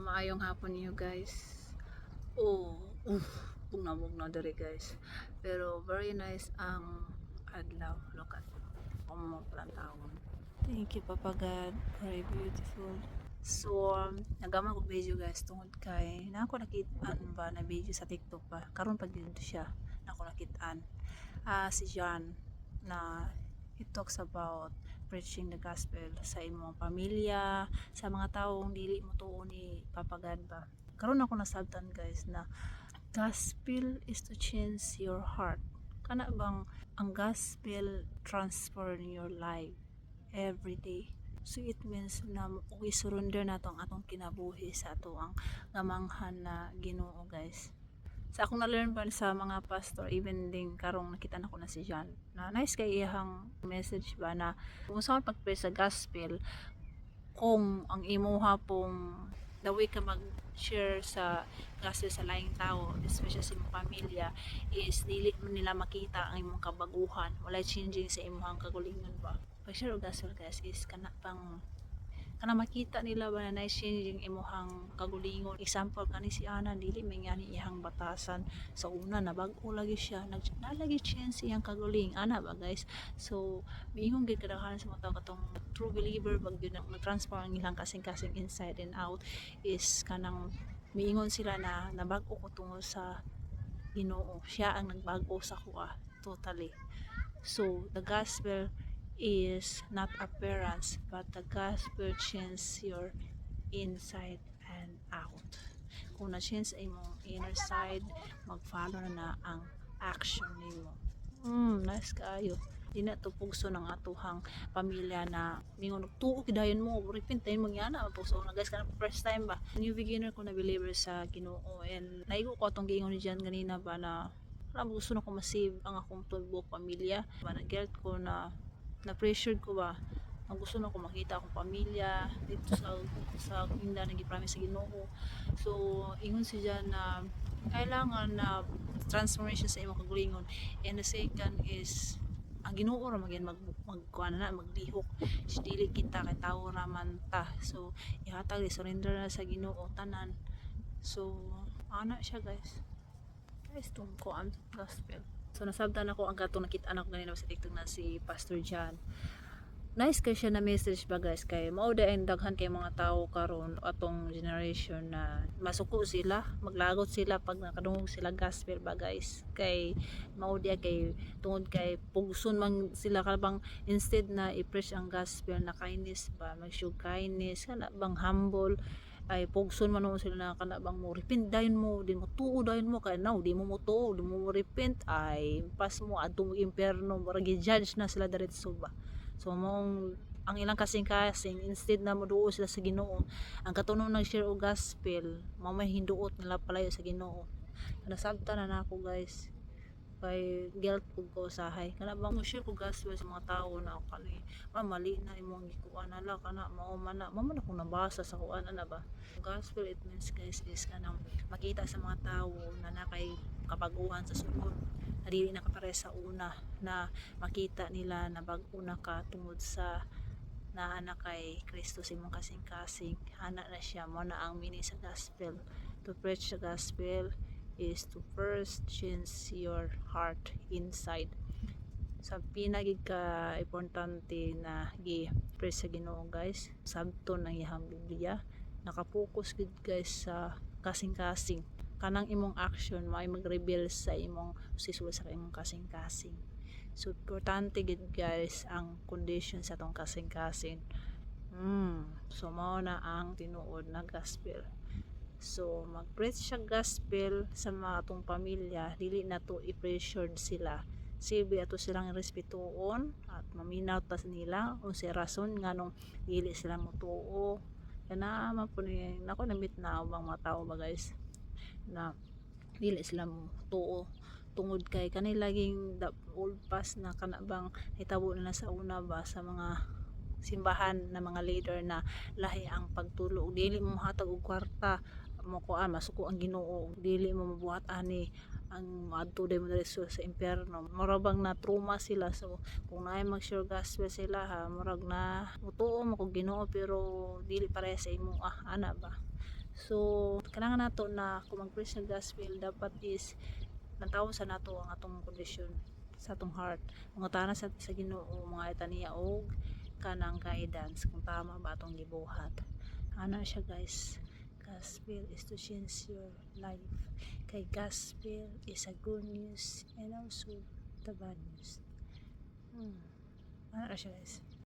Maayong hapon niyo guys. Oh, bugna dere guys. Pero very nice ang adlaw. Look at mga plantawon. Thank you Papa God. Very beautiful. So, nagama ko video guys tungod kay na ako nakitaan ba na video sa TikTok pa. Karon pag dito siya na ako nakitaan. Si John na he talks about preaching the gospel sa imong pamilya, sa mga taong dili mo tuo ni Papa God ba. Karon ako nasabtan guys na gospel is to change your heart. Kana bang ang gospel transform your life every day. So it means na we surrender na to ang atong kinabuhi sa ato ang gamanghan na Ginoo guys. Sa akong na-learn pa sa mga pastor, even din karong nakita na ko na si John, na nice kay iyang message ba na kung saan pag-pray sa gospel, kung ang imuha pong the way ka mag-share sa gospel sa laing tao, especially sa imong pamilya, is dili mo nila makita ang imong kabaguhan, walay changing sa imong kagalingon ba. Pag-share og gospel guys is kana makita nila ba na changing imuhang kagulingon. Example kani si Ana dili may ngani iyang batasan sa una na bag-o lagi siya nalagi change iyang kaguling ana ba guys. So miingon gid kadaghan sa mga tao katong true believer bag yun nag-transform ang ilang kasing-kasing inside and out is kanang miingon sila na nabag-o ko tungod sa Ginoo. Siya ang nagbago sa kuha totally. So the gospel is not appearance but the gospel changes your inside and out. Kung na-change imong inner side, mag-follow na ang action nimo. Nice kaayo. Di na to pugso ng atuhang pamilya na mingon tuo kidayon mo repent tayo mangyana pugso na guys kana first time ba new beginner ko na believer sa Ginoo and naigo ko atong giingon ni Jan ganina ba na gusto na ko masave ang akong tubok pamilya ba na guilt ko na pressured ko ba ang gusto na ko makita akong pamilya dito sa hinda na gipromise sa Ginoo. So ingon si Jan na kailangan na transformation sa imong kagalingon and the second is ang Ginoo ra magyan maglihok dili kita kay tawo ra man ta. So ihatag surrender na sa Ginoo tanan. So ana siya guys tungko ang gospel. So nasabtan ako ang katong nakita anak ganina sa TikTok na si Pastor John. Nice kay siya na message ba guys kay mao ang daghan kay mga tao karon atong generation na masuko sila, maglagot sila pag nakadungog sila gospel ba guys. Kay mao kay tungod kay pugson man sila kabang instead na i-preach ang gospel na kindness ba, mag-show kindness, kana bang humble ay pugson man sila na kana bang mo repent dayon mo din mo tuo dayon mo kay now di mo tuo di mo repent ay pas mo adtong impierno mura gi-judge na sila diretso ba. So mong ang ilang kasing-kasing instead na moduo sila sa Ginoo ang katunon nag-share og gospel mao may hinduot nila palayo sa Ginoo. Nasabtan na nako guys kay guilt pug ko usahay kana bang mo share ko gospel sa mga tao na kani mali na imong gikuan nala kana mao man ako nabasa sa kuan ana ba. Gospel it means guys is kanang makita sa mga tao na nakay kabaguhan sa sunod na dili na kapare sa una na makita nila na bag-o na ka tungod sa na anak kay Kristo sa imong kasing-kasing ana na siya mo na ang meaning sa gospel. To preach the gospel is to first change your heart inside. Sa pinagig ka importante na gi-preach sa Ginoo guys sabton ang iyang Biblia nakapokus gid guys sa kasing-kasing kanang imong action may mag-reveal sa imong siswa sa imong kasing-kasing. So importante gid guys ang condition sa tong kasing-kasing. So mao na ang tinuod na gospel. So mag-preach siya gospel sa mga atong pamilya dili na to i-pressured sila sibi ato silang respetuon at maminaw tas nila unsay rason nganong dili sila motuo kana mapun ni nako namit na ubang mga tao ba guys na dili sila motuo tungod kay kanila laging old past na kana bang hitabo nila sa una ba sa mga simbahan na mga leader na lahi ang pagtulo dili mo hatag og kwarta mo kuan masuko ang Ginoo dili mo mabuhat ani ang adto day mo diretso sa impierno mura bang na trauma sila. So kung naay mag-share gospel sila murag na mutuo mo kog Ginoo pero dili pareha sa imo ana ba. So kailangan nato na kung mag-preach ng gospel dapat is nantaw sa nato ang atong kondisyon sa atong heart. Mga tana sa Ginoo, mga itaniya og kanang guidance kung tama ba atong gibuhat. Ana siya guys. Gospel is to change your life. Kay gospel is a good news and also the bad news. Ano siya guys?